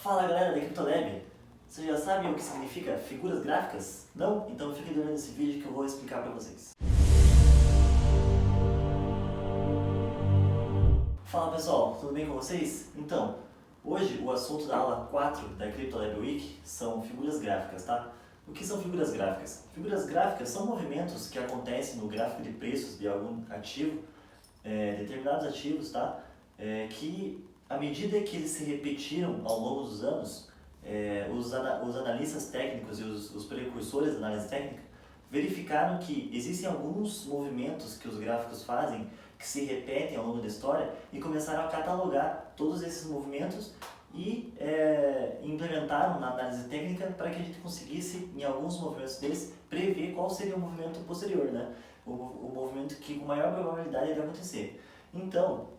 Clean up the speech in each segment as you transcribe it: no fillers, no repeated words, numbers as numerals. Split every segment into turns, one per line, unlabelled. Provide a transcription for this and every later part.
Fala galera da CryptoLab! Vocês já sabem o que significa figuras gráficas? Não? Então fiquem durante esse vídeo que eu vou explicar para vocês. Fala pessoal, tudo bem com vocês? Então, hoje o assunto da aula 4 da CryptoLab Week são figuras gráficas, tá? O que são figuras gráficas? Figuras gráficas são movimentos que acontecem no gráfico de preços de algum ativo, determinados ativos, tá? Que à medida que eles se repetiram ao longo dos anos, os analistas técnicos e os precursores da análise técnica verificaram que existem alguns movimentos que os gráficos fazem que se repetem ao longo da história e começaram a catalogar todos esses movimentos e implementaram na análise técnica para que a gente conseguisse, em alguns movimentos deles, prever qual seria o movimento posterior, né? O movimento que com maior probabilidade deve acontecer. Então,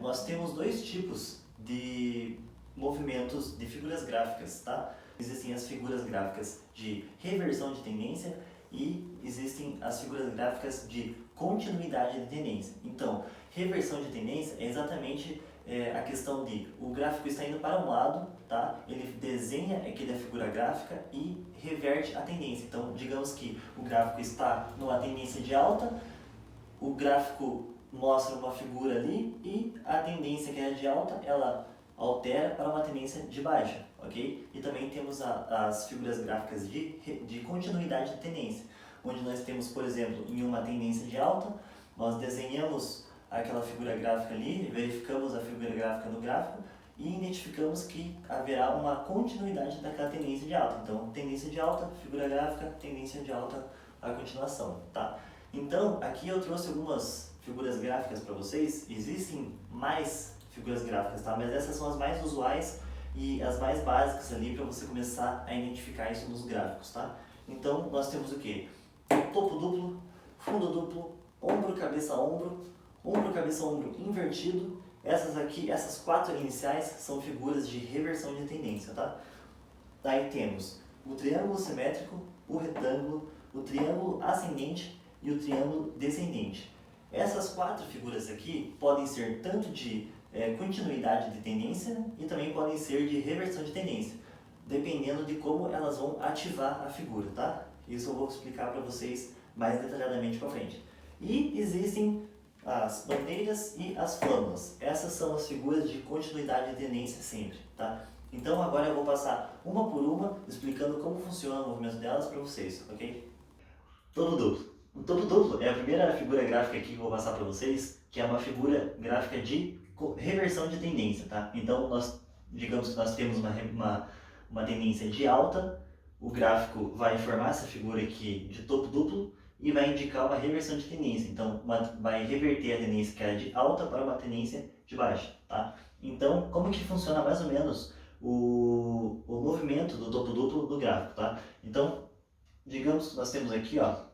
nós temos dois tipos de movimentos de figuras gráficas, tá? Existem as figuras gráficas de reversão de tendência e existem as figuras gráficas de continuidade de tendência. Então, reversão de tendência é exatamente a questão de o gráfico está indo para um lado, tá? Ele desenha aqui da figura gráfica e reverte a tendência. Então, digamos que o gráfico está numa tendência de alta, o gráfico mostra uma figura ali e a tendência que é de alta, ela altera para uma tendência de baixa, ok? E também temos as figuras gráficas de continuidade de tendência, onde nós temos, por exemplo, em uma tendência de alta, nós desenhamos aquela figura gráfica ali, verificamos a figura gráfica no gráfico e identificamos que haverá uma continuidade daquela tendência de alta. Então, tendência de alta, figura gráfica, tendência de alta, a continuação, tá? Então, aqui eu trouxe algumas figuras gráficas para vocês. Existem mais figuras gráficas, tá? Mas essas são as mais usuais e as mais básicas ali para você começar a identificar isso nos gráficos, tá? Então, nós temos o que? Topo duplo, fundo duplo, ombro, cabeça, ombro, cabeça, ombro invertido. Essas quatro iniciais são figuras de reversão de tendência, tá? Daí temos o triângulo simétrico, o retângulo, o triângulo ascendente e o triângulo descendente. Essas quatro figuras aqui podem ser tanto de continuidade de tendência e também podem ser de reversão de tendência, dependendo de como elas vão ativar a figura, tá? Isso eu vou explicar para vocês mais detalhadamente para frente. E existem as bandeiras e as flâmulas. Essas são as figuras de continuidade de tendência sempre, tá? Então agora eu vou passar uma por uma, explicando como funciona o movimento delas para vocês, ok? Topo duplo. O topo duplo é a primeira figura gráfica aqui que eu vou passar para vocês, que é uma figura gráfica de reversão de tendência, tá? Então, digamos que nós temos uma tendência de alta, o gráfico vai formar essa figura aqui de topo duplo e vai indicar uma reversão de tendência. Então, vai reverter a tendência que era de alta para uma tendência de baixa, tá? Então, como que funciona mais ou menos o movimento do topo duplo do gráfico, tá? Então, digamos que nós temos aqui, ó,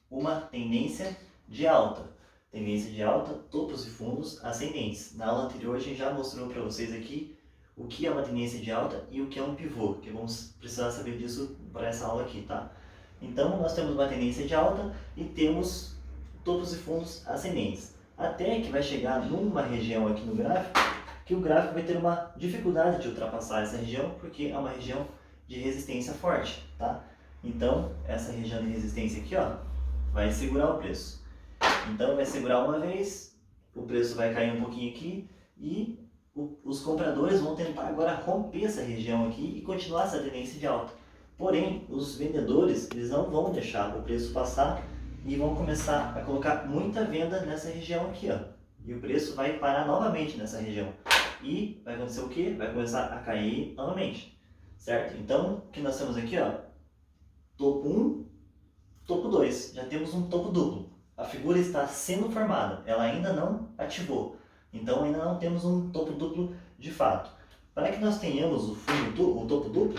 uma tendência de alta. Tendência de alta, topos e fundos ascendentes. Na aula anterior a gente já mostrou para vocês aqui o que é uma tendência de alta e o que é um pivô, que vamos precisar saber disso para essa aula aqui, tá? Então nós temos uma tendência de alta e temos topos e fundos ascendentes. Até que vai chegar numa região aqui no gráfico, que o gráfico vai ter uma dificuldade de ultrapassar essa região, porque é uma região de resistência forte, tá? Então essa região de resistência aqui, ó, vai segurar o preço. Então vai segurar uma vez, o preço vai cair um pouquinho aqui e os compradores vão tentar agora romper essa região aqui e continuar essa tendência de alta. Porém, os vendedores, eles não vão deixar o preço passar e vão começar a colocar muita venda nessa região aqui, ó. E o preço vai parar novamente nessa região. E vai acontecer o quê? Vai começar a cair novamente, certo? Então, o que nós temos aqui, ó, topo 1, topo 2, já temos um topo duplo. A figura está sendo formada, ela ainda não ativou. Então ainda não temos um topo duplo de fato. Para que nós tenhamos o topo duplo,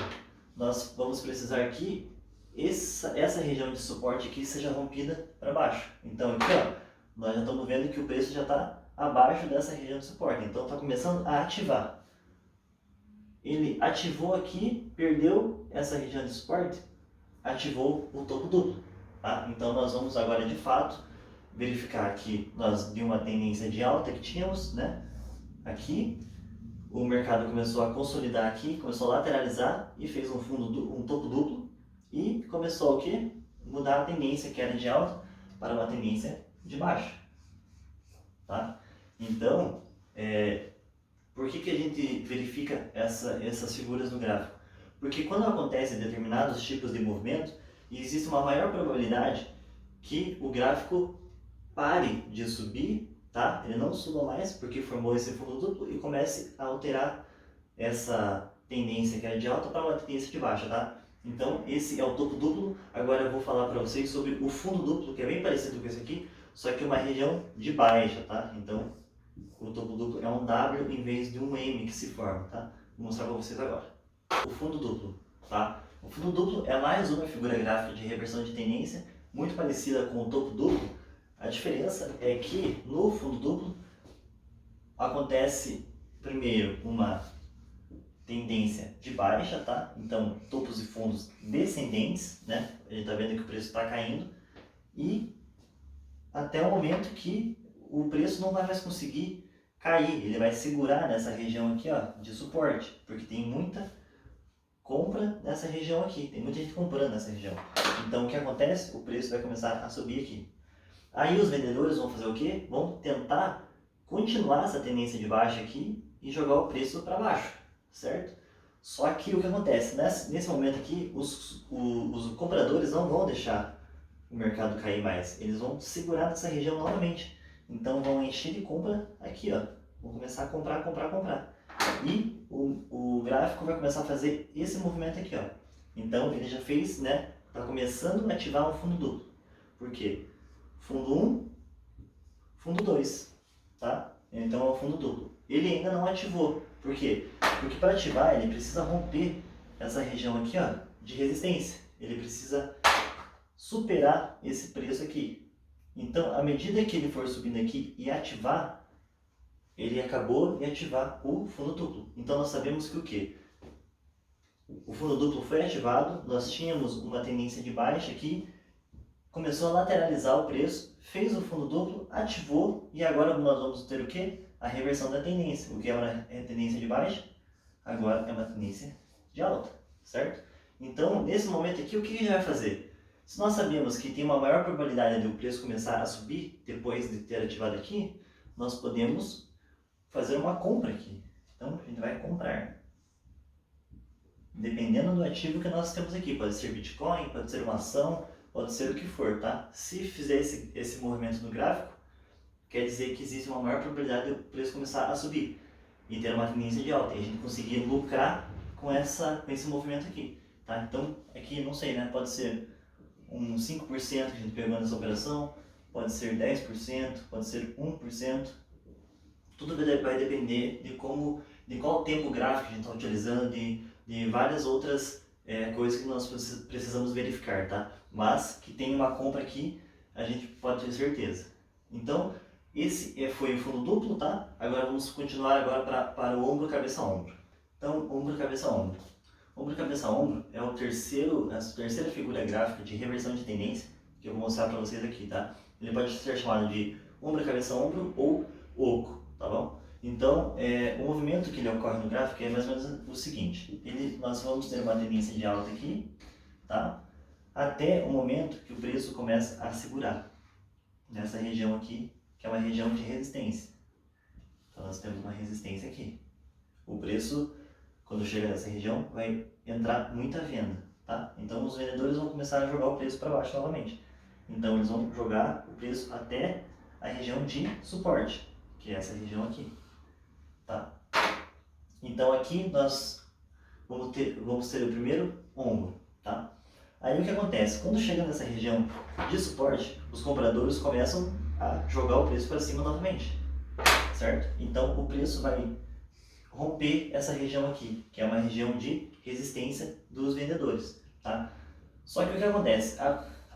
nós vamos precisar que essa região de suporte aqui seja rompida para baixo. Então aqui, ó, nós já estamos vendo que o preço já está abaixo dessa região de suporte. Então está começando a ativar. Ele ativou aqui, perdeu essa região de suporte, ativou o topo duplo. Tá? Então nós vamos agora de fato verificar que nós de uma tendência de alta que tínhamos, né? Aqui o mercado começou a consolidar aqui, começou a lateralizar e fez um topo duplo e começou o quê? Mudar a tendência que era de alta para uma tendência de baixa, tá? Então, por que a gente verifica essas figuras no gráfico? Porque quando acontecem determinados tipos de movimento, existe uma maior probabilidade que o gráfico pare de subir, tá? Ele não suba mais porque formou esse fundo duplo e comece a alterar essa tendência que era de alta para uma tendência de baixa, tá? Então esse é o topo duplo. Agora eu vou falar para vocês sobre o fundo duplo, que é bem parecido com esse aqui, só que é uma região de baixa, tá? Então o topo duplo é um W em vez de um M que se forma, tá? Vou mostrar para vocês agora. O fundo duplo, tá? O fundo duplo é mais uma figura gráfica de reversão de tendência, muito parecida com o topo duplo. A diferença é que no fundo duplo acontece primeiro uma tendência de baixa, tá? Então topos e fundos descendentes, né? A gente tá vendo que o preço está caindo e até o momento que o preço não vai mais conseguir cair, ele vai segurar nessa região aqui, ó, de suporte, porque tem muita compra nessa região aqui, tem muita gente comprando nessa região. Então o que acontece? O preço vai começar a subir aqui. Aí os vendedores vão fazer o quê? Vão tentar continuar essa tendência de baixa aqui e jogar o preço para baixo, certo? Só que o que acontece? Nesse momento aqui, os compradores não vão deixar o mercado cair mais, eles vão segurar nessa região novamente. Então vão encher de compra aqui, ó. Vão começar a comprar, comprar, comprar. E o gráfico vai começar a fazer esse movimento aqui, ó. Então ele já fez, né? Está começando a ativar um fundo duplo. Por quê? Fundo 1, fundo 2, tá? Então é o fundo duplo. Ele ainda não ativou. Por quê? Porque para ativar ele precisa romper essa região aqui, ó, de resistência. Ele precisa superar esse preço aqui. Então, à medida que ele for subindo aqui e ativar, ele acabou de ativar o fundo duplo. Então nós sabemos que o quê? O fundo duplo foi ativado, nós tínhamos uma tendência de baixa aqui, começou a lateralizar o preço, fez o fundo duplo, ativou e agora nós vamos ter o quê? A reversão da tendência. O que é uma tendência de baixa, agora é uma tendência de alta, certo? Então, nesse momento aqui, o que a gente vai fazer? Se nós sabemos que tem uma maior probabilidade de o preço começar a subir depois de ter ativado aqui, nós podemos fazer uma compra aqui. Então, a gente vai comprar. Dependendo do ativo que nós temos aqui, pode ser Bitcoin, pode ser uma ação, pode ser o que for, tá? Se fizer esse movimento no gráfico, quer dizer que existe uma maior probabilidade do preço começar a subir e ter uma tendência de alta, e a gente conseguir lucrar com esse movimento aqui, tá? Então, aqui, não sei, né? Pode ser um 5% que a gente pegou nessa operação, pode ser 10%, pode ser 1%. Tudo vai depender de qual tempo gráfico a gente está utilizando, de várias outras coisas que nós precisamos verificar, tá? Mas que tem uma compra aqui, a gente pode ter certeza. Então, esse foi o fundo duplo, tá? Agora vamos continuar agora para o ombro, cabeça, ombro. Então, ombro, cabeça, ombro. Ombro, cabeça, ombro é a terceira figura gráfica de reversão de tendência que eu vou mostrar para vocês aqui, tá? Ele pode ser chamado de ombro, cabeça, ombro ou oco, tá bom? Então, o movimento que ele ocorre no gráfico é mais ou menos o seguinte. Nós vamos ter uma tendência de alta aqui, tá? Até o momento que o preço começa a segurar nessa região aqui, que é uma região de resistência. Então, nós temos uma resistência aqui. O preço, quando chega nessa região, vai entrar muita venda, tá? Então, os vendedores vão começar a jogar o preço para baixo novamente. Então, eles vão jogar o preço até a região de suporte, que é essa região aqui, tá? Então, aqui nós vamos ter o primeiro ombro, tá? Aí o que acontece? Quando chega nessa região de suporte, os compradores começam a jogar o preço para cima novamente, certo? Então, o preço vai romper essa região aqui, que é uma região de resistência dos vendedores, tá? Só que o que acontece?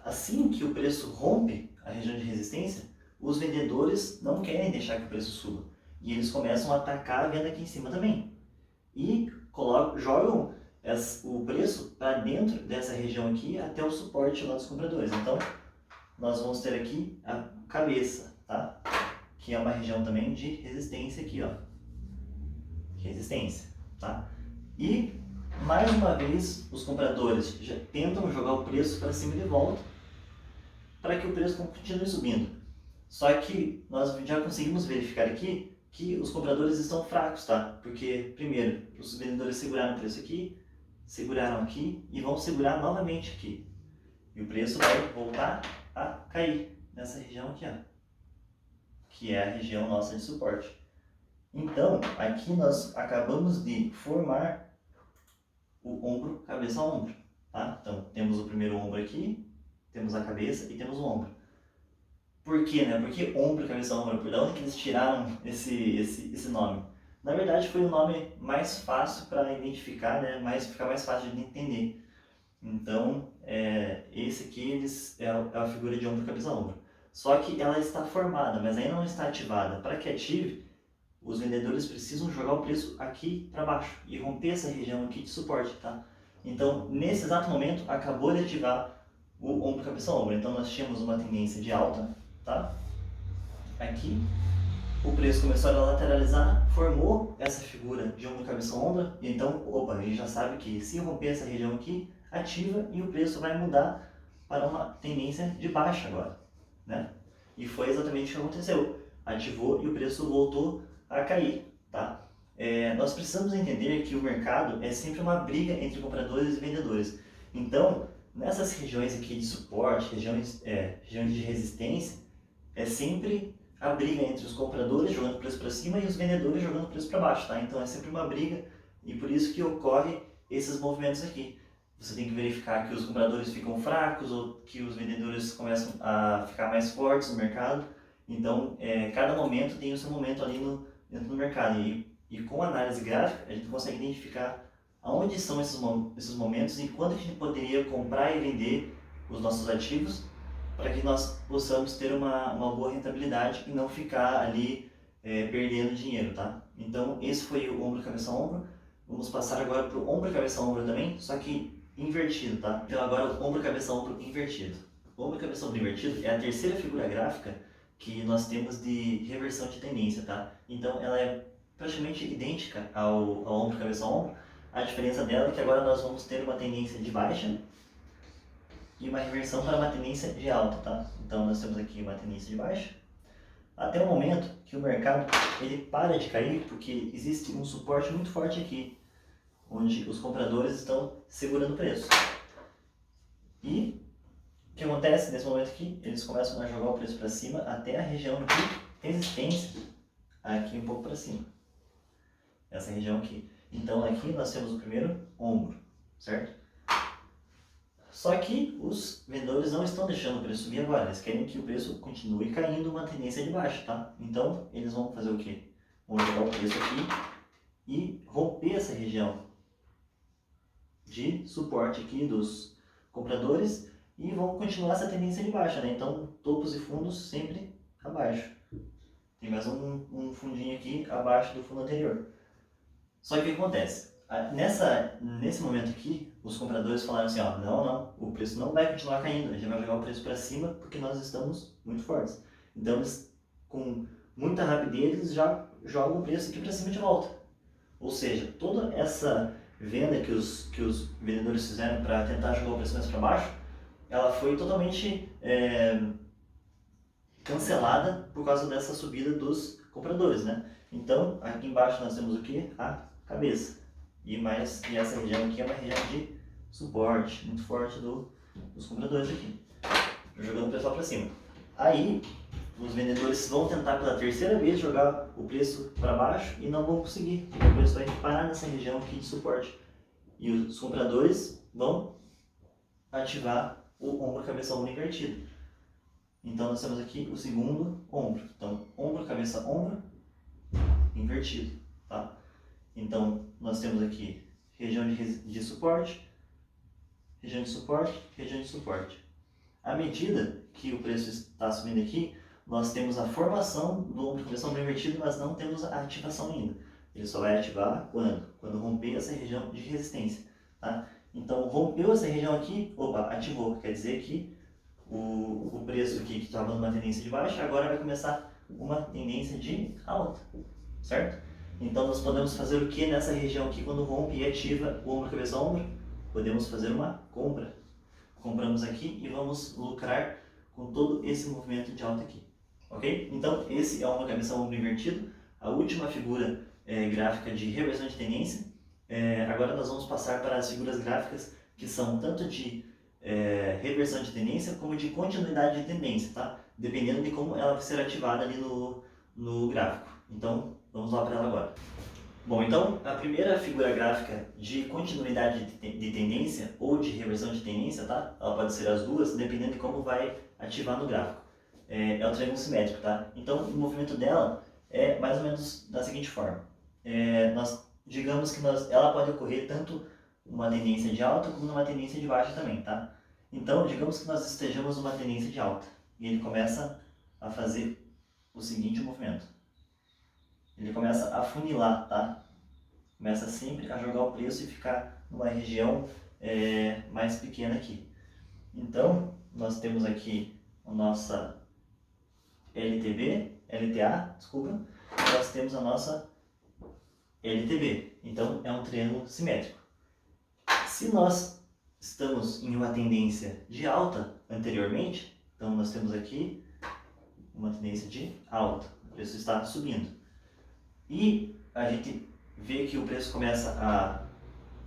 Assim que o preço rompe a região de resistência, os vendedores não querem deixar que o preço suba. E eles começam a atacar a venda aqui em cima também. E jogam o preço para dentro dessa região aqui até o suporte lá dos compradores. Então, nós vamos ter aqui a cabeça, tá? Que é uma região também de resistência aqui, ó. resistência, tá? E, mais uma vez, os compradores já tentam jogar o preço para cima de volta, para que o preço continue subindo. Só que nós já conseguimos verificar aqui que os compradores estão fracos, tá? Porque, primeiro, os vendedores seguraram o preço aqui, seguraram aqui e vão segurar novamente aqui. E o preço vai voltar a cair nessa região aqui, ó, que é a região nossa de suporte. Então, aqui nós acabamos de formar o ombro, cabeça a ombro, tá? Então, temos o primeiro ombro aqui, temos a cabeça e temos o ombro. Por quê, né? Por que ombro, cabeça, ombro? Por onde que eles tiraram esse nome? Na verdade, foi o nome mais fácil para identificar, né? Ficar mais fácil de entender. Então, esse aqui é a figura de ombro, cabeça, ombro. Só que ela está formada, mas ainda não está ativada. Para que ative, os vendedores precisam jogar o preço aqui para baixo e romper essa região aqui de suporte, tá? Então, nesse exato momento, acabou de ativar o ombro, cabeça, ombro. Então, nós tínhamos uma tendência de alta, tá? Aqui, o preço começou a lateralizar, formou essa figura de ombro, cabeça, ombro. E então, opa, a gente já sabe que se romper essa região aqui, ativa e o preço vai mudar para uma tendência de baixa agora, né? E foi exatamente o que aconteceu. Ativou e o preço voltou a cair, tá? Nós precisamos entender que o mercado é sempre uma briga entre compradores e vendedores. Então, nessas regiões aqui de suporte, regiões de resistência, é sempre a briga entre os compradores jogando o preço para cima e os vendedores jogando o preço para baixo, tá? Então é sempre uma briga e por isso que ocorre esses movimentos aqui. Você tem que verificar que os compradores ficam fracos ou que os vendedores começam a ficar mais fortes no mercado. Então, cada momento tem o seu momento ali dentro do mercado. E com a análise gráfica, a gente consegue identificar aonde são esses momentos e quando a gente poderia comprar e vender os nossos ativos para que nós possamos ter uma boa rentabilidade e não ficar ali perdendo dinheiro, tá? Então, esse foi o ombro, cabeça, ombro. Vamos passar agora para o ombro, cabeça, ombro também, só que invertido, tá? Então agora o ombro, cabeça, ombro invertido. O ombro, cabeça, ombro invertido é a terceira figura gráfica que nós temos de reversão de tendência, tá? Então ela é praticamente idêntica ao ombro, cabeça, ombro. A diferença dela é que agora nós vamos ter uma tendência de baixa e uma reversão para uma tendência de alta, tá? Então nós temos aqui uma tendência de baixa até o momento que o mercado ele para de cair porque existe um suporte muito forte aqui, onde os compradores estão segurando o preço. E o que acontece nesse momento aqui? Eles começam a jogar o preço para cima até a região de resistência, aqui um pouco para cima. Essa região aqui. Então aqui nós temos o primeiro ombro, certo? Só que os vendedores não estão deixando o preço subir agora, eles querem que o preço continue caindo uma tendência de baixa, tá? Então eles vão fazer o quê? Vão jogar o preço aqui e romper essa região de suporte aqui dos compradores e vão continuar essa tendência de baixa, né? Então, topos e fundos sempre abaixo. Tem mais um fundinho aqui abaixo do fundo anterior. Só que o que acontece? Nesse momento aqui, os compradores falaram assim, ó, não, o preço não vai continuar caindo, a gente vai jogar o preço para cima porque nós estamos muito fortes. Então, eles, com muita rapidez, eles já jogam o preço aqui para cima de volta. Ou seja, toda essa venda que os vendedores fizeram para tentar jogar o preço mais para baixo, ela foi totalmente cancelada por causa dessa subida dos compradores, né? Então, aqui embaixo nós temos o que? A cabeça. E essa região aqui é uma região de suporte muito forte dos compradores aqui, jogando o preço para cima. Aí, os vendedores vão tentar pela terceira vez jogar o preço para baixo e não vão conseguir, porque o preço vai parar nessa região aqui de suporte. E os compradores vão ativar o ombro, cabeça, ombro invertido. Então nós temos aqui o segundo ombro. Então, ombro, cabeça, ombro invertido, tá? Então, nós temos aqui região de suporte, região de suporte, região de suporte. À medida que o preço está subindo aqui, nós temos a formação do ombro, cabeça, ombro invertido, mas não temos a ativação ainda. Ele só vai ativar quando? Quando romper essa região de resistência, tá? Então, rompeu essa região aqui, opa, ativou. Quer dizer que o preço aqui que estava numa tendência de baixa, agora vai começar uma tendência de alta, certo? Então nós podemos fazer o que nessa região aqui quando rompe e ativa o ombro, cabeça, ombro? Podemos fazer uma compra. Compramos aqui e vamos lucrar com todo esse movimento de alta aqui. Ok? Então esse é o ombro, cabeça, ombro invertido. A última figura gráfica de reversão de tendência. Agora nós vamos passar para as figuras gráficas que são tanto de reversão de tendência como de continuidade de tendência, tá? Dependendo de como ela vai ser ativada ali no gráfico. Então, vamos lá para ela agora. Bom, então, a primeira figura gráfica de continuidade de tendência ou de reversão de tendência, tá? Ela pode ser as duas, dependendo de como vai ativar no gráfico. É o triângulo simétrico, tá? Então, o movimento dela é mais ou menos da seguinte forma. Digamos que ela pode ocorrer tanto uma tendência de alta como uma tendência de baixa também, tá? Então, digamos que nós estejamos numa tendência de alta e ele começa a fazer o seguinte movimento. Ele começa a funilar, tá? Começa sempre a jogar o preço e ficar numa região mais pequena aqui. Então, nós temos aqui a nossa LTA, desculpa, nós temos a nossa LTB. Então, é um triângulo simétrico. Se nós estamos em uma tendência de alta anteriormente, então nós temos aqui uma tendência de alta, o preço está subindo. E a gente vê que o preço começa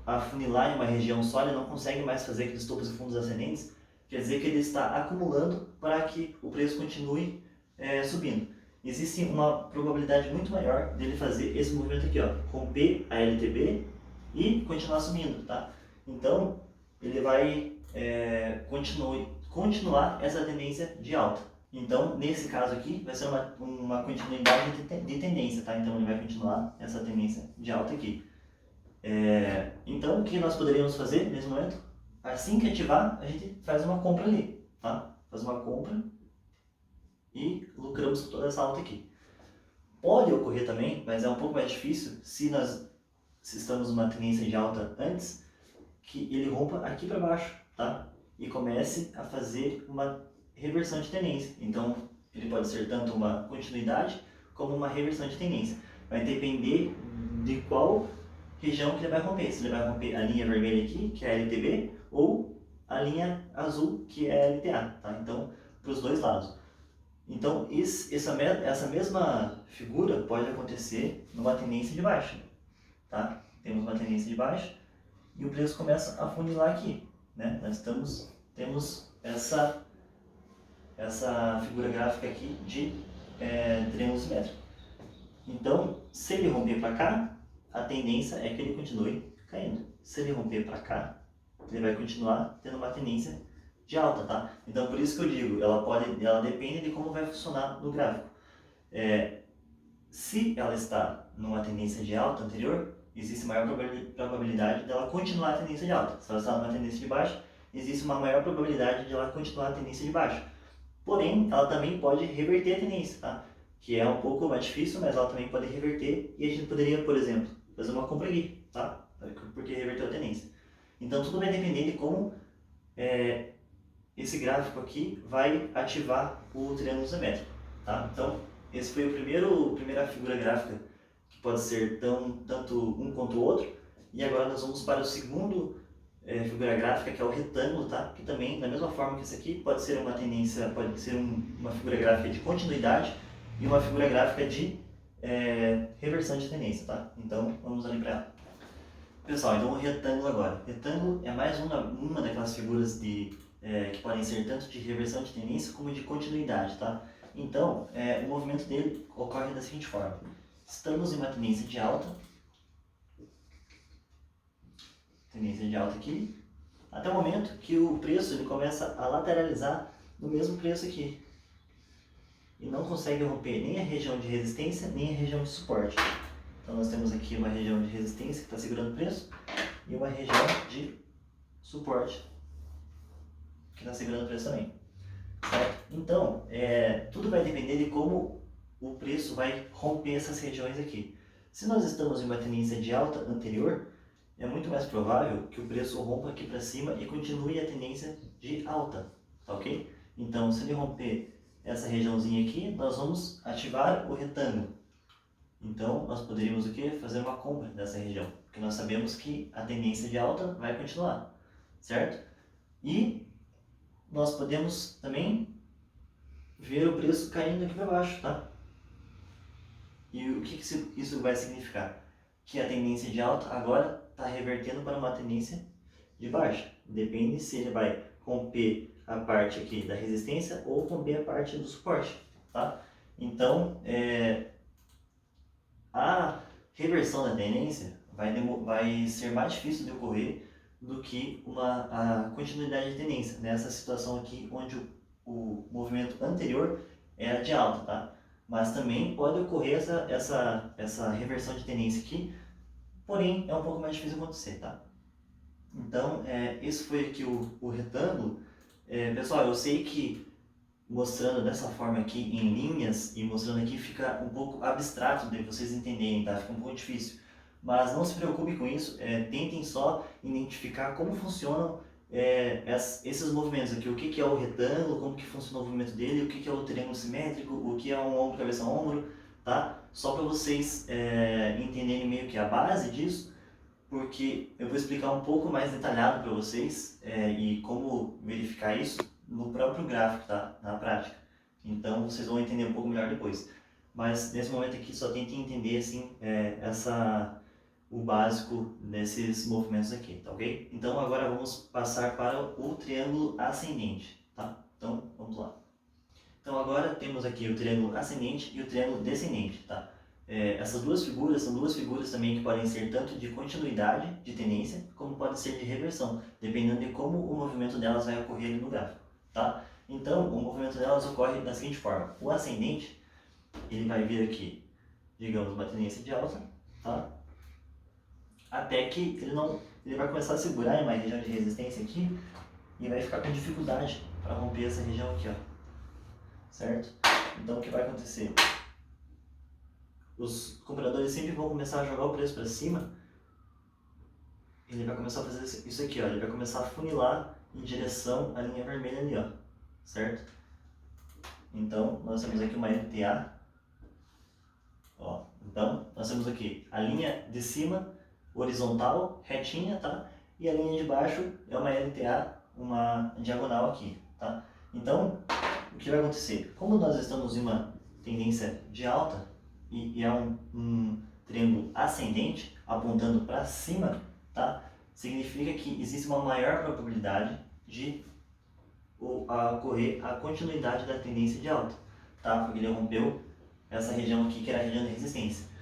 a funilar em uma região só, ele não consegue mais fazer aqueles topos e fundos ascendentes, quer dizer que ele está acumulando para que o preço continue subindo. Existe uma probabilidade muito maior dele fazer esse movimento aqui, ó, romper a LTB e continuar subindo, tá? Então, ele vai continuar essa tendência de alta. Então, nesse caso aqui, vai ser uma continuidade de tendência, tá? Então, ele vai continuar essa tendência de alta aqui. Então, o que nós poderíamos fazer nesse momento? Assim que ativar, a gente faz uma compra ali, tá? Faz uma compra e lucramos com toda essa alta aqui. Pode ocorrer também, mas é um pouco mais difícil, se estamos numa tendência de alta antes, que ele rompa aqui para baixo, tá? E comece a fazer uma reversão de tendência. Então, ele pode ser tanto uma continuidade como uma reversão de tendência. Vai depender de qual região que ele vai romper. Se ele vai romper a linha vermelha aqui, que é a LTB, ou a linha azul, que é a LTA, tá? Então, para os dois lados. Então, essa mesma figura pode acontecer numa tendência de baixa, tá? Temos uma tendência de baixa e o preço começa a funilar aqui, né? Nós temos essa figura gráfica aqui de triângulo simétrico. Então, se ele romper para cá, a tendência é que ele continue caindo. Se ele romper para cá, ele vai continuar tendo uma tendência de alta, tá? Então, por isso que eu digo, ela depende de como vai funcionar no gráfico. Se ela está numa tendência de alta anterior, existe maior probabilidade dela continuar a tendência de alta. Se ela está numa tendência de baixa, existe uma maior probabilidade de ela continuar a tendência de baixa. Porém, ela também pode reverter a tendência, tá? Que é um pouco mais difícil, mas ela também pode reverter e a gente poderia, por exemplo, fazer uma compra aqui, tá? Porque reverteu a tendência. Então, tudo vai depender de como esse gráfico aqui vai ativar o triângulo simétrico, tá? Então, esse foi a primeira figura gráfica que pode ser tanto um quanto o outro. E agora nós vamos para o segundo figura gráfica, que é o retângulo, tá? Que também, da mesma forma que esse aqui, pode ser uma tendência, pode ser uma figura gráfica de continuidade e uma figura gráfica de reversão de tendência, tá? Então, vamos ali para ela. Pessoal, então o retângulo agora. Retângulo é mais uma daquelas figuras que podem ser tanto de reversão de tendência como de continuidade, tá? Então, o movimento dele ocorre da seguinte forma. Estamos em uma tendência de alta. Tendência de alta aqui. Até o momento que o preço ele começa a lateralizar no mesmo preço aqui. E não consegue romper nem a região de resistência, nem a região de suporte. Então, nós temos aqui uma região de resistência que está segurando o preço e uma região de suporte que está segurando o preço também. Certo? Então, tudo vai depender de como o preço vai romper essas regiões aqui. Se nós estamos em uma tendência de alta anterior, é muito mais provável que o preço rompa aqui para cima e continue a tendência de alta, tá ok? Então, se ele romper essa regiãozinha aqui, nós vamos ativar o retângulo. Então, nós poderíamos o quê? Fazer uma compra dessa região, porque nós sabemos que a tendência de alta vai continuar, certo? E nós podemos também ver o preço caindo aqui para baixo, tá? E o que isso vai significar? Que a tendência de alta agora está revertendo para uma tendência de baixa. Depende se ele vai romper a parte aqui da resistência ou romper a parte do suporte, tá? Então, a reversão da tendência vai ser mais difícil de ocorrer do que a continuidade de tendência, nessa situação aqui onde o movimento anterior era de alta, tá? Mas também pode ocorrer essa reversão de tendência aqui, porém é um pouco mais difícil de acontecer, tá? Então, esse foi aqui o retângulo. Pessoal, eu sei que mostrando dessa forma aqui em linhas e mostrando aqui fica um pouco abstrato de vocês entenderem, tá? Fica um pouco difícil. Mas não se preocupe com isso, tentem só identificar como funcionam esses movimentos aqui, o que é o retângulo, como que funciona o movimento dele, o que é o triângulo simétrico, o que é um ombro, cabeça, ombro, tá? Só para vocês entenderem meio que a base disso, porque eu vou explicar um pouco mais detalhado para vocês e como verificar isso no próprio gráfico, tá? Na prática. Então vocês vão entender um pouco melhor depois. Mas nesse momento aqui só tente entender assim, o básico desses movimentos aqui, tá ok? Então agora vamos passar para o triângulo ascendente, tá? Então vamos lá. Então agora temos aqui o triângulo ascendente e o triângulo descendente, tá? Essas duas figuras são duas figuras também que podem ser tanto de continuidade de tendência, como podem ser de reversão, dependendo de como o movimento delas vai ocorrer ali no gráfico, tá? Então, o movimento delas ocorre da seguinte forma: o ascendente, ele vai vir aqui, digamos, uma tendência de alta, tá? Até que ele vai começar a segurar em uma região de resistência aqui e vai ficar com dificuldade para romper essa região aqui, ó, certo? Então, o que vai acontecer? Os compradores sempre vão começar a jogar o preço para cima. Ele vai começar a fazer isso aqui, ó. Ele vai começar a funilar em direção à linha vermelha ali, ó, certo? Então, nós temos aqui uma LTA. Ó, então, nós temos aqui a linha de cima horizontal, retinha, tá? E a linha de baixo é uma LTA, uma diagonal aqui, tá? Então, o que vai acontecer? Como nós estamos em uma tendência de alta e é um triângulo ascendente, apontando para cima, tá? Significa que existe uma maior probabilidade de ocorrer a continuidade da tendência de alta, tá? Porque ele rompeu essa região aqui, que era a região de resistência.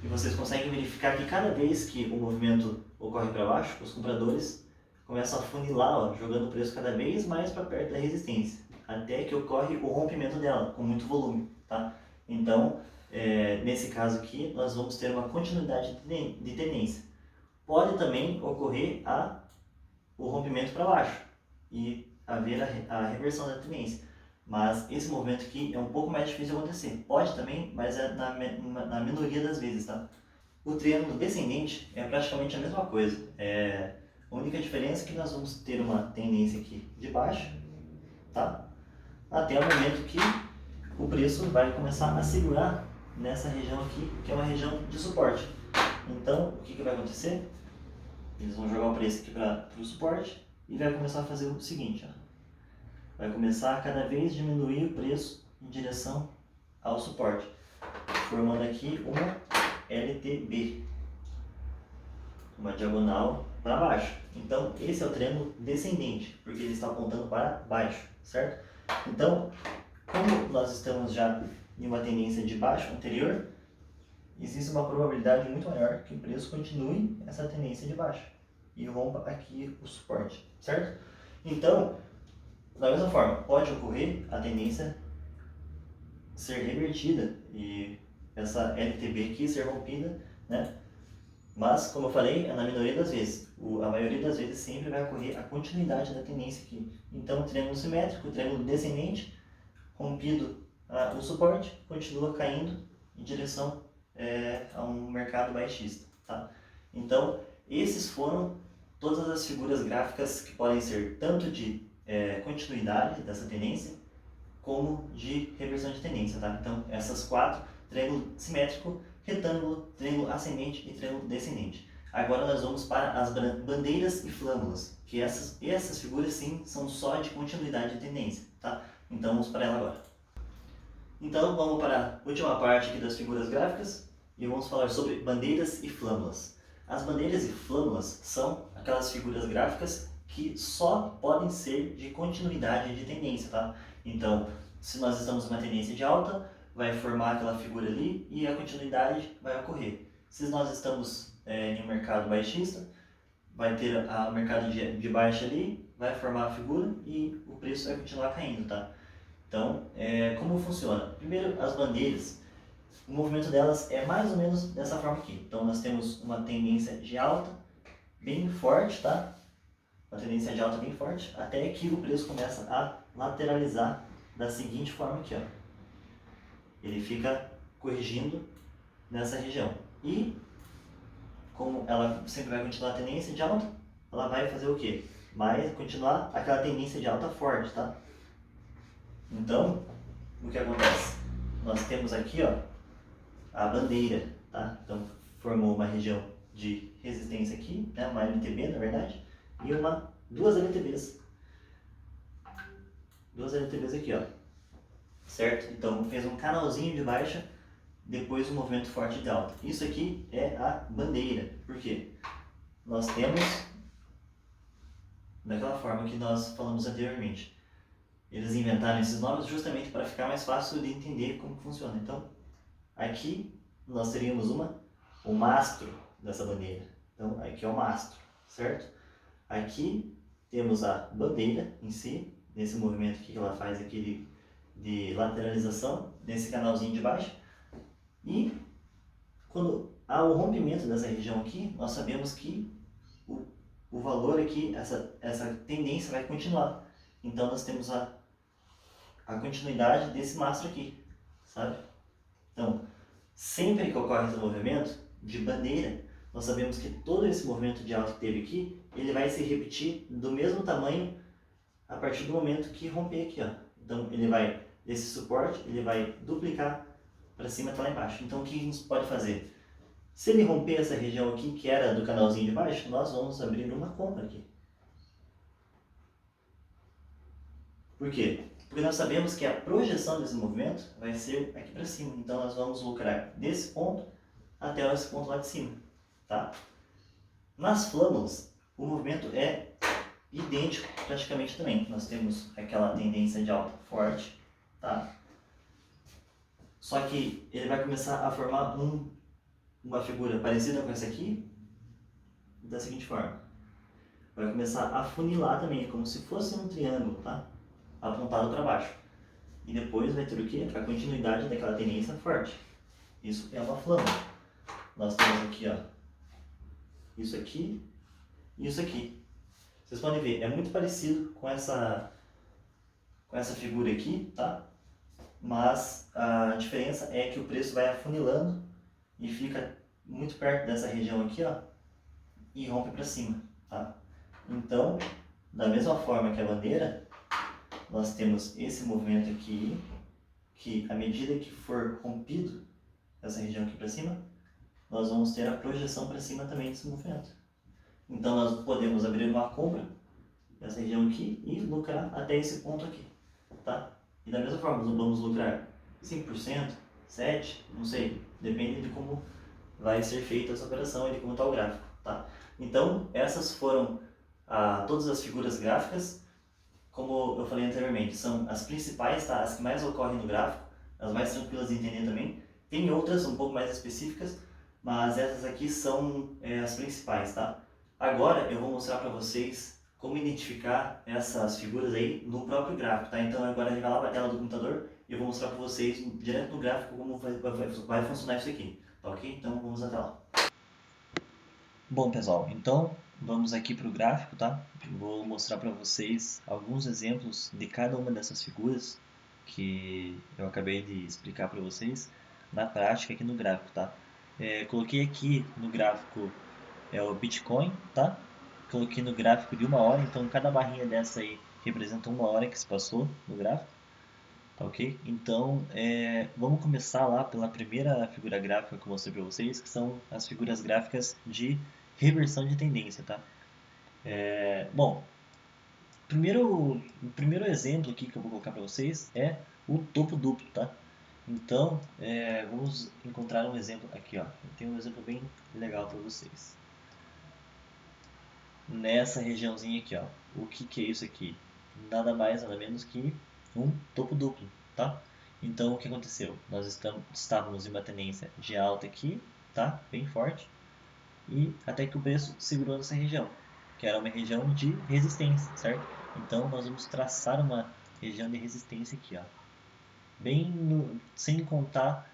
E vocês conseguem verificar que cada vez que o movimento ocorre para baixo, os compradores começam a funilar, ó, jogando o preço cada vez mais para perto da resistência, até que ocorre o rompimento dela, com muito volume, tá? Então, nesse caso aqui, nós vamos ter uma continuidade de tendência. Pode também ocorrer o rompimento para baixo e haver a reversão da tendência. Mas esse movimento aqui é um pouco mais difícil de acontecer. Pode também, mas é na minoria das vezes, tá? O triângulo descendente é praticamente a mesma coisa. A única diferença é que nós vamos ter uma tendência aqui de baixa, tá? Até o momento que o preço vai começar a segurar nessa região aqui, que é uma região de suporte. Então, o que vai acontecer? Eles vão jogar o preço aqui para o suporte e vai começar a fazer o seguinte, ó. Vai começar a cada vez diminuir o preço em direção ao suporte, formando aqui uma LTB, uma diagonal para baixo. Então, esse é o triângulo descendente, porque ele está apontando para baixo, certo? Então, como nós estamos já em uma tendência de baixo anterior, existe uma probabilidade muito maior que o preço continue essa tendência de baixo e rompa aqui o suporte, certo? Então, da mesma forma, pode ocorrer a tendência ser revertida e essa LTB aqui ser rompida, né? Mas, como eu falei, é na minoria das vezes. A maioria das vezes sempre vai ocorrer a continuidade da tendência aqui. Então, o triângulo simétrico, o triângulo descendente, rompido o suporte, continua caindo em direção a um mercado baixista, tá? Então, esses foram todas as figuras gráficas que podem ser tanto de continuidade dessa tendência, como de reversão de tendência, tá? Então, essas quatro, triângulo simétrico retângulo, triângulo ascendente e triângulo descendente. Agora nós vamos para as bandeiras e flâmulas, que essas figuras sim são só de continuidade de tendência, tá? Então vamos para ela agora. Então vamos para a última parte aqui das figuras gráficas e vamos falar sobre bandeiras e flâmulas. As bandeiras e flâmulas são aquelas figuras gráficas que só podem ser de continuidade de tendência, tá? Então, se nós estamos numa tendência de alta, vai formar aquela figura ali e a continuidade vai ocorrer. Se nós estamos em um mercado baixista, vai ter o mercado de baixa ali, vai formar a figura e o preço vai continuar caindo, tá? Então, como funciona? Primeiro, as bandeiras, o movimento delas é mais ou menos dessa forma aqui. Então, nós temos uma tendência de alta bem forte, tá? Uma tendência de alta bem forte, até que o preço começa a lateralizar da seguinte forma aqui, ó. Ele fica corrigindo nessa região. E, como ela sempre vai continuar a tendência de alta, ela vai fazer o quê? Vai continuar aquela tendência de alta forte, tá? Então, o que acontece? Nós temos aqui, ó, a bandeira, tá? Então, formou uma região de resistência aqui, né? Uma LTB, na verdade, e duas LTBs. Duas LTBs aqui, ó. Certo? Então, fez um canalzinho de baixa, depois um movimento forte de alta. Isso aqui é a bandeira. Por quê? Nós temos, daquela forma que nós falamos anteriormente, eles inventaram esses nomes justamente para ficar mais fácil de entender como funciona. Então, aqui nós teríamos o mastro dessa bandeira. Então, aqui é o mastro, certo? Aqui temos a bandeira em si, nesse movimento aqui que ela faz aqui de lateralização, nesse canalzinho de baixo. E quando há o rompimento dessa região aqui, nós sabemos que o valor aqui, essa tendência vai continuar. Então, nós temos a continuidade desse mastro aqui, sabe? Então, sempre que ocorre esse movimento de bandeira, nós sabemos que todo esse movimento de alta que teve aqui, ele vai se repetir do mesmo tamanho a partir do momento que romper aqui, ó. Então, ele vai, desse suporte, ele vai duplicar para cima até lá embaixo. Então, o que a gente pode fazer? Se ele romper essa região aqui, que era do canalzinho de baixo, nós vamos abrir uma compra aqui. Por quê? Porque nós sabemos que a projeção desse movimento vai ser aqui para cima. Então, nós vamos lucrar desse ponto até esse ponto lá de cima, tá? Nas flâmulas, o movimento é idêntico praticamente também. Nós temos aquela tendência de alta forte, tá? Só que ele vai começar a formar uma figura parecida com essa aqui, da seguinte forma. Vai começar a funilar também, como se fosse um triângulo, tá? Apontado para baixo. E depois vai ter o quê? A continuidade daquela tendência forte. Isso é uma flâmula. Nós temos aqui, ó, isso aqui e isso aqui. Vocês podem ver, é muito parecido com essa figura aqui, tá? Mas a diferença é que o preço vai afunilando e fica muito perto dessa região aqui, ó, e rompe para cima, tá? Então, da mesma forma que a bandeira, nós temos esse movimento aqui, que à medida que for rompido essa região aqui para cima, nós vamos ter a projeção para cima também desse movimento. Então, nós podemos abrir uma compra nessa região aqui e lucrar até esse ponto aqui, tá? E da mesma forma, nós vamos lucrar 5%, 7%, não sei, depende de como vai ser feita essa operação e de como está o gráfico, tá? Então, essas foram todas as figuras gráficas. Como eu falei anteriormente, são as principais, tá? As que mais ocorrem no gráfico, as mais tranquilas de entender também. Tem outras um pouco mais específicas, mas essas aqui são as principais, tá? Agora eu vou mostrar para vocês como identificar essas figuras aí no próprio gráfico, tá? Então agora a gente vai lá para a tela do computador e eu vou mostrar para vocês direto no gráfico como vai funcionar isso aqui, tá ok? Então vamos até lá. Bom pessoal, então vamos aqui para o gráfico, tá? Eu vou mostrar para vocês alguns exemplos de cada uma dessas figuras que eu acabei de explicar para vocês na prática aqui no gráfico, tá? Coloquei aqui no gráfico o Bitcoin, tá? Coloquei no gráfico de 1 hora, então cada barrinha dessa aí representa 1 hora que se passou no gráfico, Tá ok? Então, vamos começar lá pela primeira figura gráfica que eu mostrei para vocês, que são as figuras gráficas de reversão de tendência, tá? Bom, o primeiro exemplo aqui que eu vou colocar para vocês é o topo duplo, tá? Então, vamos encontrar um exemplo aqui, ó. Eu tenho um exemplo bem legal para vocês. Nessa regiãozinha aqui, ó. O que que é isso aqui? Nada mais, nada menos que um topo duplo, tá? Então, o que aconteceu? Nós estávamos em uma tendência de alta aqui, tá? Bem forte. E até que o preço segurou nessa região, que era uma região de resistência, certo? Então, nós vamos traçar uma região de resistência aqui, ó. Sem contar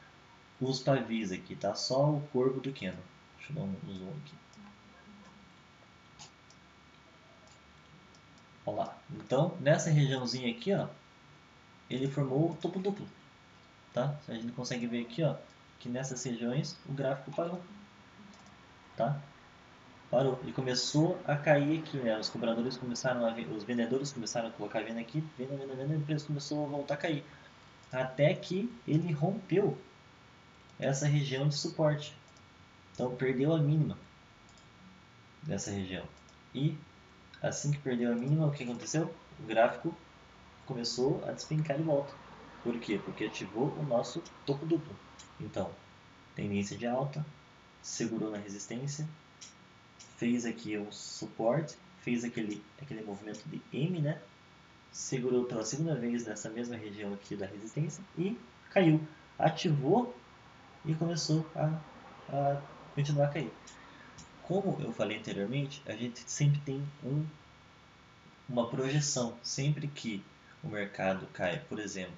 os pavis aqui, tá? Só o corpo do Canon. Deixa eu dar um zoom aqui. Olha lá. Então, nessa regiãozinha aqui, ó, ele formou o topo duplo, tá? A gente consegue ver aqui, ó, que nessas regiões o gráfico parou, tá? Parou e começou a cair aqui, né? Os compradores começaram os vendedores começaram a colocar venda aqui, venda, venda, venda, e o preço começou a voltar a cair, até que ele rompeu essa região de suporte. Então perdeu a mínima dessa região. E assim que perdeu a mínima, o que aconteceu? O gráfico começou a despencar de volta. Por quê? Porque ativou o nosso topo duplo. Então, tendência de alta, segurou na resistência, fez aqui um suporte, fez aquele movimento de M, né? Segurou pela segunda vez nessa mesma região aqui da resistência e caiu. Ativou e começou a continuar a cair. Como eu falei anteriormente, a gente sempre tem uma projeção. Sempre que o mercado cai, por exemplo,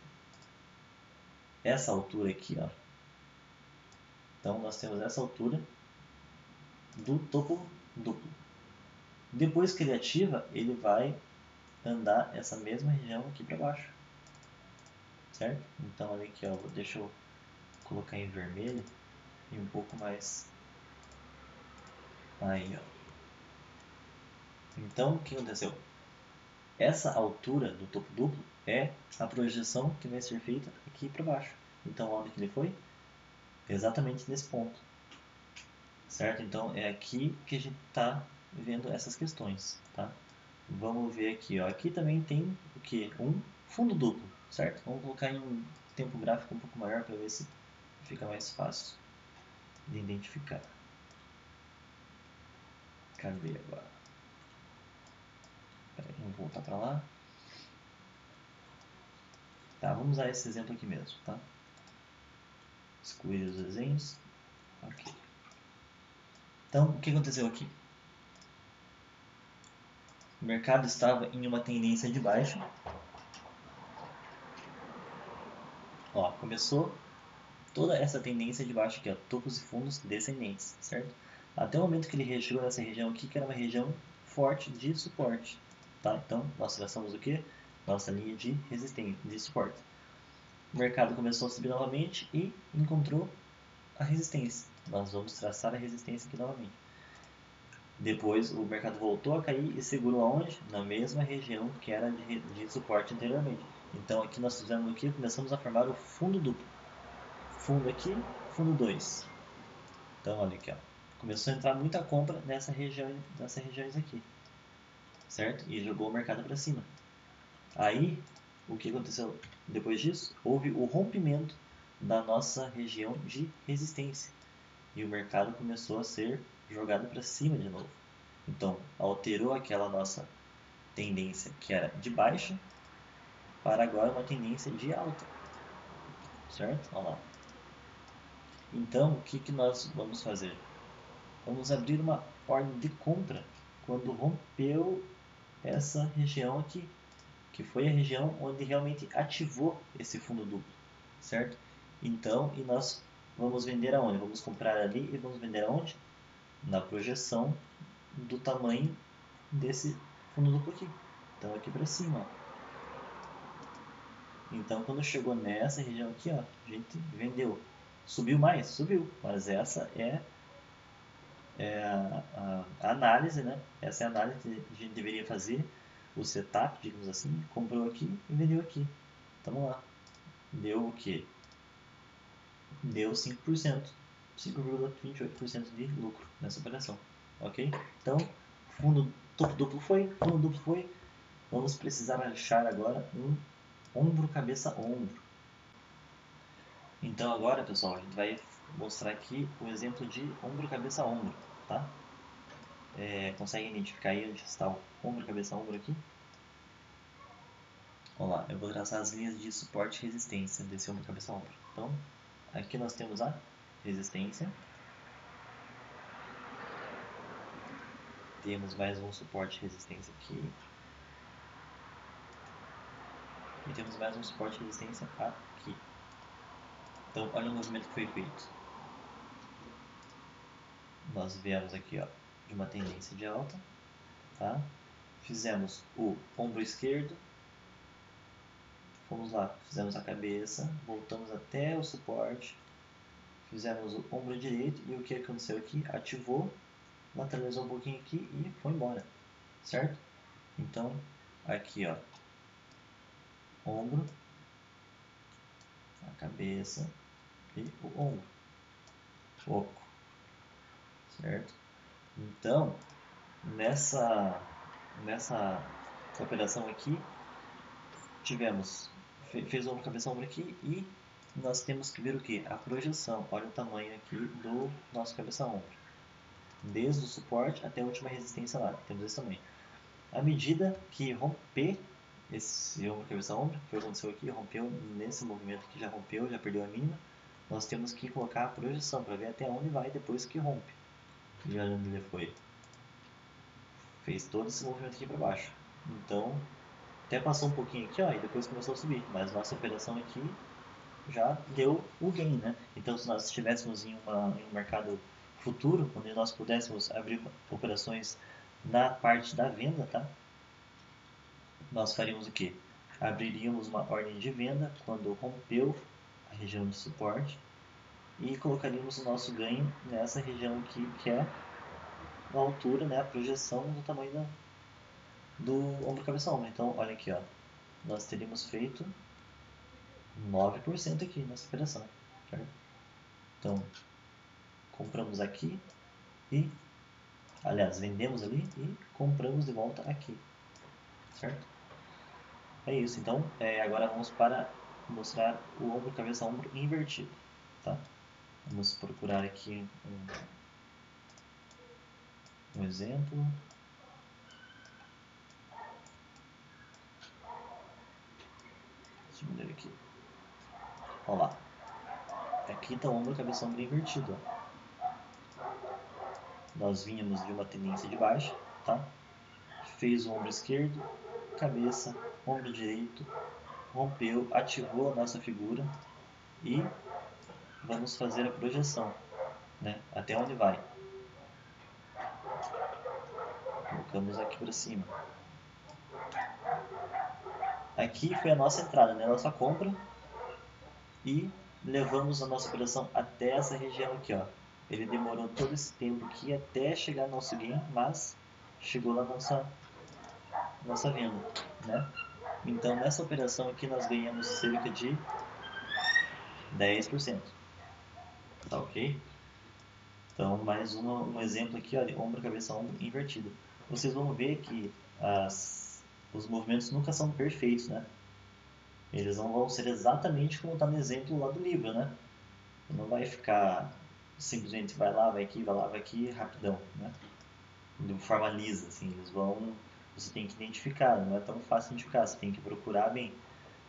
essa altura aqui, ó. Então nós temos essa altura do topo duplo. Depois que ele ativa, ele vai andar essa mesma região aqui para baixo, certo? Então olha aqui, ó, deixa eu colocar em vermelho e um pouco mais aí, ó. Então o que aconteceu? Essa altura do topo duplo é a projeção que vai ser feita aqui para baixo. Então onde que ele foi? Exatamente nesse ponto, certo? Então é aqui que a gente está vendo essas questões, tá? Vamos ver aqui, ó. Aqui também tem o que? Um fundo duplo, certo? Vamos colocar em um tempo gráfico um pouco maior para ver se fica mais fácil de identificar. Cadê agora? Peraí, vamos voltar para lá. Tá, vamos usar esse exemplo aqui mesmo, tá? Excluir os desenhos. Ok. Então, o que aconteceu aqui? O mercado estava em uma tendência de baixa. Ó, começou toda essa tendência de baixa aqui, ó, topos e fundos descendentes, certo? Até o momento que ele chegou nessa região aqui, que era uma região forte de suporte, tá? Então, nós traçamos o que? Nossa linha de resistência, de suporte. O mercado começou a subir novamente e encontrou a resistência. Nós vamos traçar a resistência aqui novamente. Depois o mercado voltou a cair e segurou aonde? Na mesma região que era de suporte anteriormente. Então aqui nós fizemos o que? Começamos a formar o fundo duplo. Fundo aqui, fundo 2. Então olha aqui, ó. Começou a entrar muita compra nessas regiões aqui, certo? E jogou o mercado para cima. Aí, o que aconteceu depois disso? Houve o rompimento da nossa região de resistência e o mercado começou a ser jogado para cima de novo. Então, alterou aquela nossa tendência que era de baixa para agora uma tendência de alta, certo? Olha lá. Então, o que nós vamos fazer? Vamos abrir uma ordem de compra quando rompeu essa região aqui, que foi a região onde realmente ativou esse fundo duplo, certo? Então, e nós vamos vender aonde? Vamos comprar ali e vamos vender aonde? Na projeção do tamanho desse fundo duplo aqui. Então, aqui para cima, ó. Então, quando chegou nessa região aqui, ó, a gente vendeu. Subiu mais? Subiu. Mas essa é a análise, né? Essa é a análise que a gente deveria fazer. O setup, digamos assim. Comprou aqui e vendeu aqui. Então, vamos lá. deu o quê? Deu 5%, 5,28% de lucro nessa operação, ok? Então, fundo duplo foi, vamos precisar achar agora um ombro, cabeça, ombro. Então agora, pessoal, a gente vai mostrar aqui o exemplo de ombro, cabeça, ombro, tá? Consegue identificar aí onde está o ombro, cabeça, ombro aqui? Vamos lá, eu vou traçar as linhas de suporte e resistência desse ombro, cabeça, ombro. Então, aqui nós temos a resistência. Temos mais um suporte e resistência aqui. E temos mais um suporte e resistência aqui. Então, olha o movimento que foi feito. Nós viemos aqui, ó, de uma tendência de alta, tá? Fizemos o ombro esquerdo, fomos lá, fizemos a cabeça, voltamos até o suporte, fizemos o ombro direito e o que aconteceu aqui? Ativou, lateralizou um pouquinho aqui e foi embora, certo? Então, aqui, ó, ombro, a cabeça e o ombro, oco, certo? Então, nessa operação aqui, fez o ombro, cabeça, ombro aqui e nós temos que ver o que? A projeção. Olha o tamanho aqui do nosso cabeça, ombro. Desde o suporte até a última resistência lá, temos esse tamanho. À medida que romper esse ombro, cabeça, ombro, que aconteceu aqui, rompeu nesse movimento que já rompeu, já perdeu a mínima, nós temos que colocar a projeção para ver até onde vai depois que rompe. E olha onde ele foi. Fez todo esse movimento aqui para baixo. Então, até passou um pouquinho aqui, ó, e depois começou a subir. Mas nossa operação aqui já deu o gain, né? Então, se nós estivéssemos em um mercado futuro, onde nós pudéssemos abrir operações na parte da venda, tá? Nós faríamos o quê? Abriríamos uma ordem de venda quando rompeu a região de suporte e colocaríamos o nosso ganho nessa região aqui, que é a altura, né, a projeção do tamanho do ombro, cabeça, ombro. Então, olha aqui, ó, nós teríamos feito 9% aqui nessa operação, certo? Então, compramos aqui e, aliás, vendemos ali e compramos de volta aqui, certo? É isso, então, agora vamos para mostrar o ombro, cabeça, ombro invertido, tá? Vamos procurar aqui um exemplo. Deixa eu ver aqui. Olha lá. Aqui está o ombro, cabeça, ombro invertido, ó. Nós vínhamos de uma tendência de baixa, tá? Fez o ombro esquerdo, cabeça, ombro direito, rompeu, ativou a nossa figura e vamos fazer a projeção, né? Até onde vai. Colocamos aqui para cima. Aqui foi a nossa entrada, né? A nossa compra e levamos a nossa operação até essa região aqui, ó. Ele demorou todo esse tempo aqui até chegar no nosso gain, mas chegou lá nossa venda, né? Então nessa operação aqui nós ganhamos cerca de 10%, tá ok? Então mais um exemplo aqui, ó, de ombro, cabeça, ombro invertido. Vocês vão ver que os movimentos nunca são perfeitos, né? Eles não vão ser exatamente como está no exemplo lá do livro, né? Não vai ficar simplesmente vai lá, vai aqui, vai lá, vai aqui, rapidão, né? De forma lisa, assim, você tem que identificar, não é tão fácil identificar, você tem que procurar bem,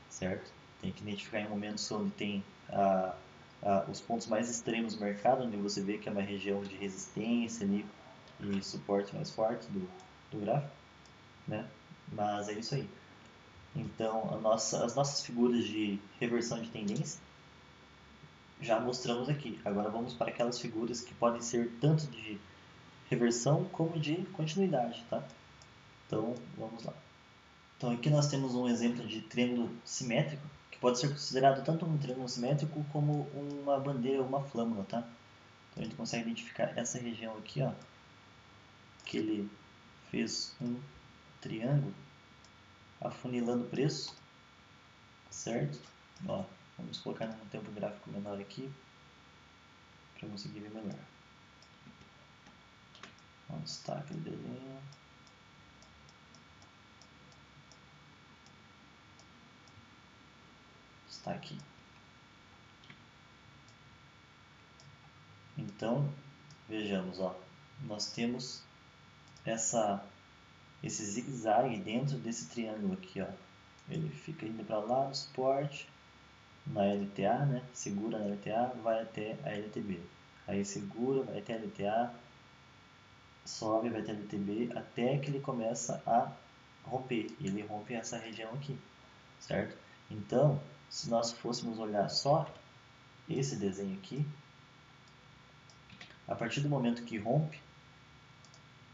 certo? Tem que identificar em momentos onde tem os pontos mais extremos do mercado, onde você vê que é uma região de resistência ali, e suporte mais forte do gráfico, né? Mas é isso aí. Então, as nossas figuras de reversão de tendência já mostramos aqui. Agora vamos para aquelas figuras que podem ser tanto de reversão como de continuidade, tá? Então, vamos lá. Então, aqui nós temos um exemplo de triângulo simétrico, que pode ser considerado tanto um triângulo simétrico como uma bandeira ou uma flâmula, tá? Então, a gente consegue identificar essa região aqui, ó, que ele fez um triângulo afunilando o preço, certo? Ó, Vamos colocar num tempo gráfico menor aqui, para conseguir ver melhor. Onde está aquele desenho? Está aqui. Então, vejamos, ó, nós temos esse zigue-zague dentro desse triângulo aqui, ó. Ele fica indo para lá no suporte, na LTA, né? Segura na LTA, vai até a LTB. Aí segura, vai até a LTA, sobe, vai até a LTB, até que ele começa a romper. E ele rompe essa região aqui, certo? Então, se nós fôssemos olhar só esse desenho aqui, a partir do momento que rompe,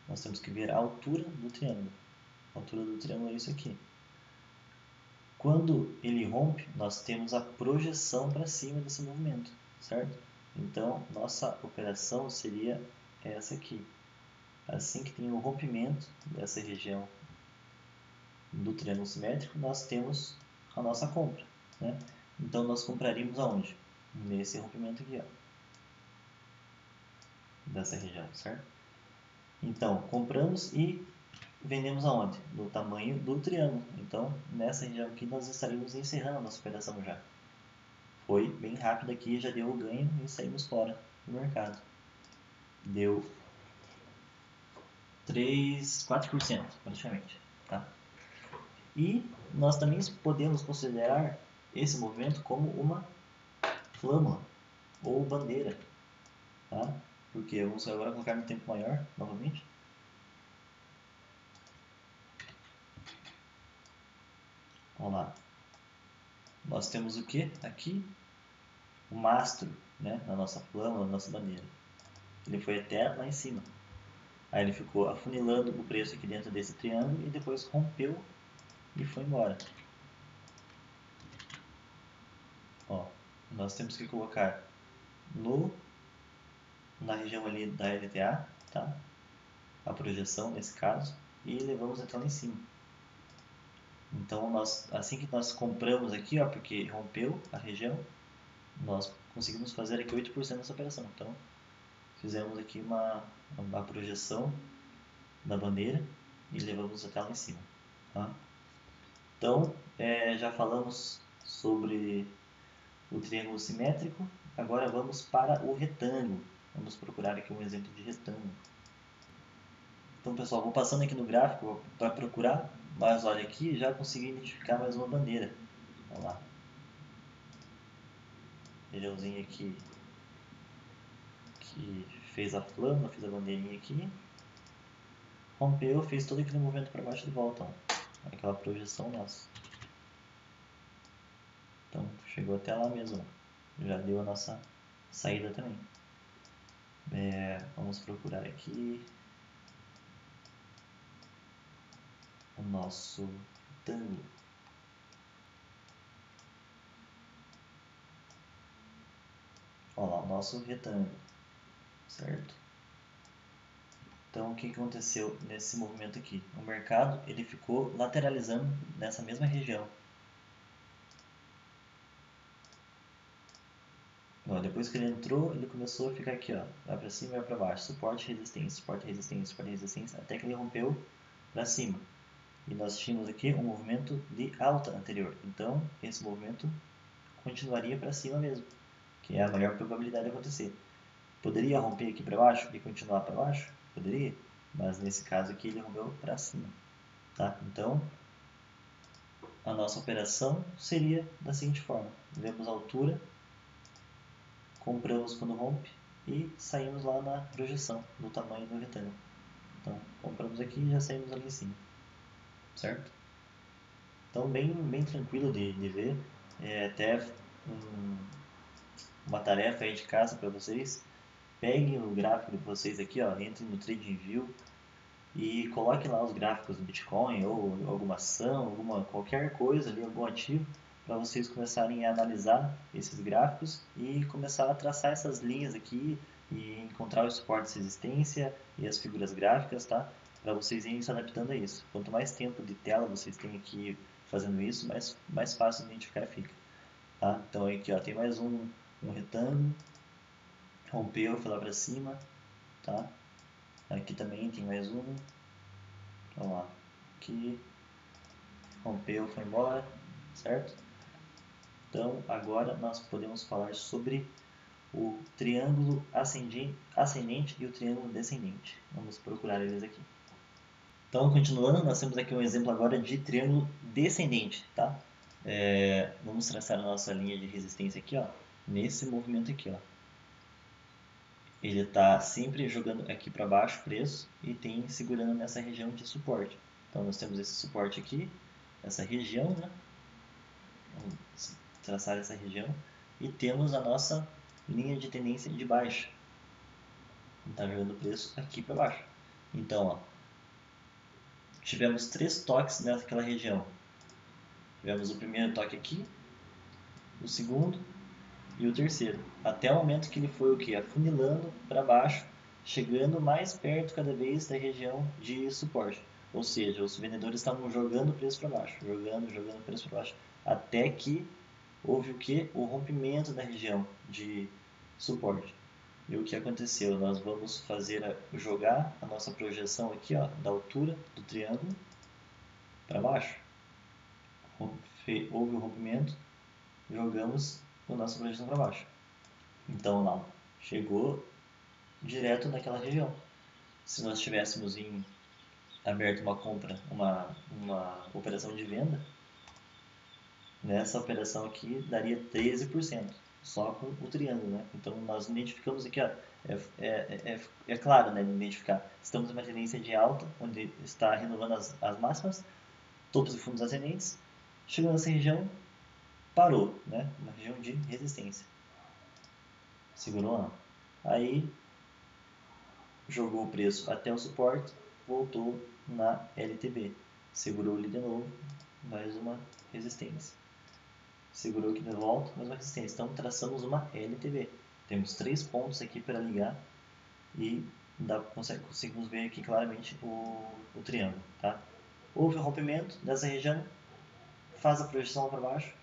nós temos que ver a altura do triângulo. A altura do triângulo é isso aqui. Quando ele rompe, nós temos a projeção para cima desse movimento, certo? Então, nossa operação seria essa aqui. Assim que tem o rompimento dessa região do triângulo simétrico, nós temos a nossa compra, né? Então, nós compraríamos aonde? Nesse rompimento aqui, ó, dessa região, certo? Então, compramos e vendemos aonde? No tamanho do triângulo. Então, nessa região aqui, nós estaríamos encerrando a nossa operação já. Foi bem rápido aqui, já deu o ganho e saímos fora do mercado. Deu 4% praticamente, tá? E nós também podemos considerar esse movimento como uma flâmula ou bandeira, tá? Porque vamos agora colocar no tempo maior novamente. Vamos lá. Nós temos o que aqui? O mastro, né? Na nossa flâmula, na nossa bandeira. Ele foi até lá em cima. Aí ele ficou afunilando o preço aqui dentro desse triângulo e depois rompeu e foi embora. Ó, nós temos que colocar na região ali da LTA, tá? A projeção nesse caso, e levamos até lá em cima. Então, assim que nós compramos aqui, ó, porque rompeu a região, nós conseguimos fazer aqui 8% dessa operação. Então, fizemos aqui uma projeção da bandeira e levamos até lá em cima, tá? Então, já falamos sobre o triângulo simétrico, agora vamos para o retângulo. Vamos procurar aqui um exemplo de retângulo. Então, pessoal, vou passando aqui no gráfico para procurar, mas olha aqui, já consegui identificar mais uma bandeira. Olha lá. Regiãozinha aqui que fez a flama, fez a bandeirinha aqui. Rompeu, fez todo aquele movimento para baixo de volta. Ó. Aquela projeção nossa. Então, chegou até lá mesmo. Já deu a nossa saída também. Vamos procurar aqui o nosso retângulo. Olha lá, o nosso retângulo, certo? Então, o que aconteceu nesse movimento aqui? O mercado ele ficou lateralizando nessa mesma região. Ó, depois que ele entrou, ele começou a ficar aqui, ó, vai para cima e vai para baixo, suporte, resistência, suporte, resistência, suporte, resistência, até que ele rompeu para cima. E nós tínhamos aqui um movimento de alta anterior. Então, esse movimento continuaria para cima mesmo, que é a maior probabilidade de acontecer. Poderia romper aqui para baixo e continuar para baixo? Poderia, mas nesse caso aqui ele rompeu para cima. Tá? Então, a nossa operação seria da seguinte forma. Vemos a altura, compramos quando rompe e saímos lá na projeção do tamanho do retângulo. Então, compramos aqui e já saímos ali em cima. Certo? Então, bem tranquilo de ver. Até uma tarefa aí de casa para vocês. Peguem o gráfico de vocês aqui, ó, entrem no TradingView e coloquem lá os gráficos do Bitcoin ou alguma ação, qualquer coisa ali, algum ativo, para vocês começarem a analisar esses gráficos e começar a traçar essas linhas aqui e encontrar os suportes de resistência e as figuras gráficas, tá? Para vocês irem se adaptando a isso. Quanto mais tempo de tela vocês têm aqui fazendo isso, mais fácil de identificar fica. tá? Então aqui ó, tem mais um retângulo, rompeu, foi lá para cima, tá? Aqui também tem mais um, vamos lá, aqui, rompeu, foi embora, certo? Então agora nós podemos falar sobre o triângulo ascendente e o triângulo descendente. Vamos procurar eles aqui. Então, continuando, nós temos aqui um exemplo agora de triângulo descendente, tá? Vamos traçar a nossa linha de resistência aqui, ó, nesse movimento aqui, ó. Ele está sempre jogando aqui para baixo o preço e tem segurando nessa região de suporte. Então, nós temos esse suporte aqui, essa região, né? Vamos traçar essa região e temos a nossa linha de tendência de baixa. Está jogando o preço aqui para baixo. Então, ó, tivemos 3 toques naquela região. Tivemos o primeiro toque aqui, o segundo e o terceiro. Até o momento que ele foi o que? Afunilando para baixo, chegando mais perto cada vez da região de suporte. Ou seja, os vendedores estavam jogando o preço para baixo, jogando o preço para baixo. Até que houve o que? O rompimento da região de suporte. E o que aconteceu? Nós vamos jogar a nossa projeção aqui, ó, da altura do triângulo para baixo. Houve o rompimento, jogamos a nossa projeção para baixo. Então, lá, chegou direto naquela região. Se nós tivéssemos aberto uma compra, uma operação de venda, nessa operação aqui daria 13%, só com o triângulo, né? Então nós identificamos aqui, ó, é claro, né, identificar. Estamos numa tendência de alta, onde está renovando as máximas, topos e fundos ascendentes, chegou nessa região, parou, né? Uma região de resistência. Segurou não. Aí jogou o preço até o suporte, voltou na LTB. Segurou ali de novo, mais uma resistência. Segurou aqui de volta, mais uma resistência. Então traçamos uma LTB. Temos 3 pontos aqui para ligar e conseguimos ver aqui claramente o triângulo. Tá? Houve um rompimento dessa região, faz a projeção para baixo,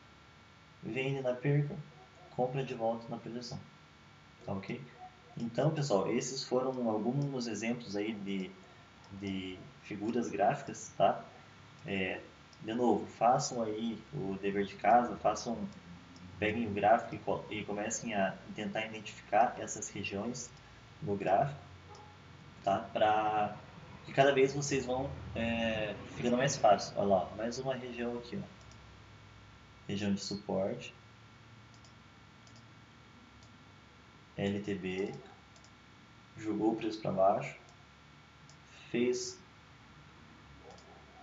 vende na perca, compra de volta na projeção. Tá ok? Então, pessoal, esses foram alguns exemplos aí de figuras gráficas, tá? De novo, façam aí o dever de casa, peguem o gráfico e comecem a tentar identificar essas regiões no gráfico, tá? Para que cada vez vocês vão ficando mais fácil. Olha lá, mais uma região aqui, ó. Região de suporte, LTB, jogou o preço para baixo, fez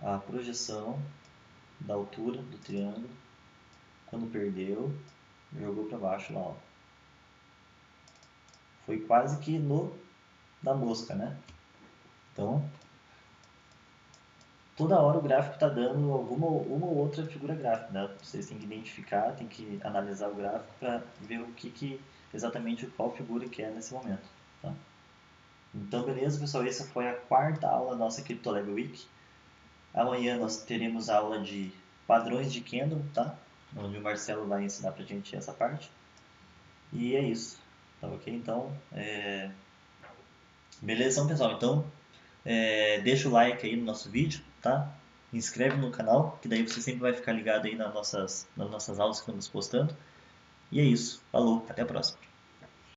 a projeção da altura do triângulo, quando perdeu, jogou para baixo lá, ó. Foi quase que da mosca, né? Então, toda hora o gráfico está dando uma ou outra figura gráfica, né? Vocês têm que identificar, têm que analisar o gráfico para ver exatamente qual figura que é nesse momento, tá? Então, beleza, pessoal, essa foi a 4ª aula da nossa CryptoLab Week. Amanhã nós teremos a aula de padrões de candle, tá? Onde o Marcelo vai ensinar pra gente essa parte. E é isso, tá ok? Então, beleza, pessoal? Então, deixa o like aí no nosso vídeo, tá? Inscreve no canal, que daí você sempre vai ficar ligado aí nas nossas aulas que estamos postando. E é isso. Falou, até a próxima.